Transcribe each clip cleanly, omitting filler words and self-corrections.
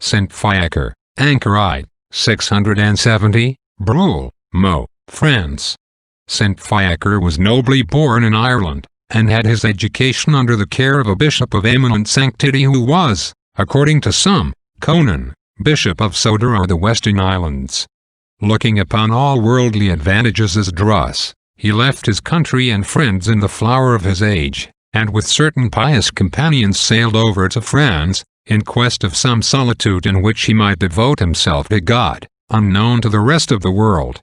Saint Fiaker, Anchorite, 670, Breuil, Meaux, France. Saint Fiaker was nobly born in Ireland, and had his education under the care of a bishop of eminent sanctity who was, according to some, Conan, bishop of Sodor or the Western Islands. Looking upon all worldly advantages as dross, he left his country and friends in the flower of his age, and with certain pious companions sailed over to France, in quest of some solitude in which he might devote himself to God, unknown to the rest of the world.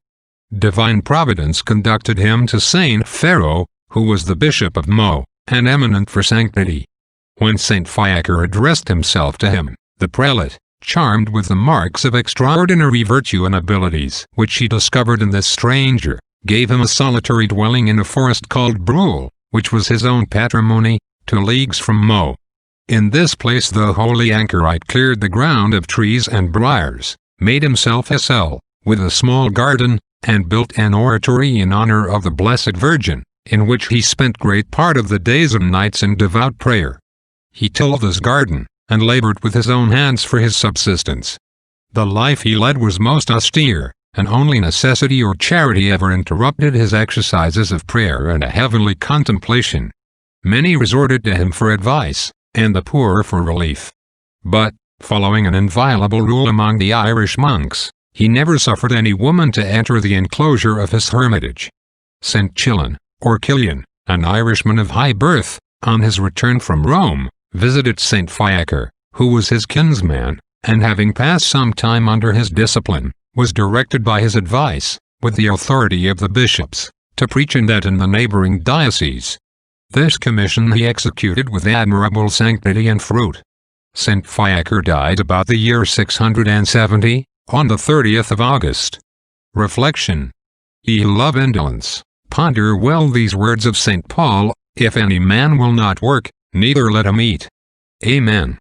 Divine Providence conducted him to Saint Pharaoh, who was the bishop of Meaux, and eminent for sanctity. When Saint Fiaker addressed himself to him, the prelate, charmed with the marks of extraordinary virtue and abilities which he discovered in this stranger, gave him a solitary dwelling in a forest called Breuil, which was his own patrimony, 2 leagues from Meaux. In this place the holy Anchorite cleared the ground of trees and briars, made himself a cell, with a small garden, and built an oratory in honor of the Blessed Virgin, in which he spent great part of the days and nights in devout prayer. He tilled his garden, and labored with his own hands for his subsistence. The life he led was most austere, and only necessity or charity ever interrupted his exercises of prayer and a heavenly contemplation. Many resorted to him for advice, and the poor for relief. But, following an inviolable rule among the Irish monks, he never suffered any woman to enter the enclosure of his hermitage. St. Chillen, or Killian, an Irishman of high birth, on his return from Rome, visited St. Fiaker, who was his kinsman, and having passed some time under his discipline, was directed by his advice, with the authority of the bishops, to preach in that and the neighboring dioceses. This commission he executed with admirable sanctity and fruit. St. Fiaker died about the year 670, on the 30th of August. Reflection. Ye who love indolence, ponder well these words of St. Paul, if any man will not work, neither let him eat. Amen.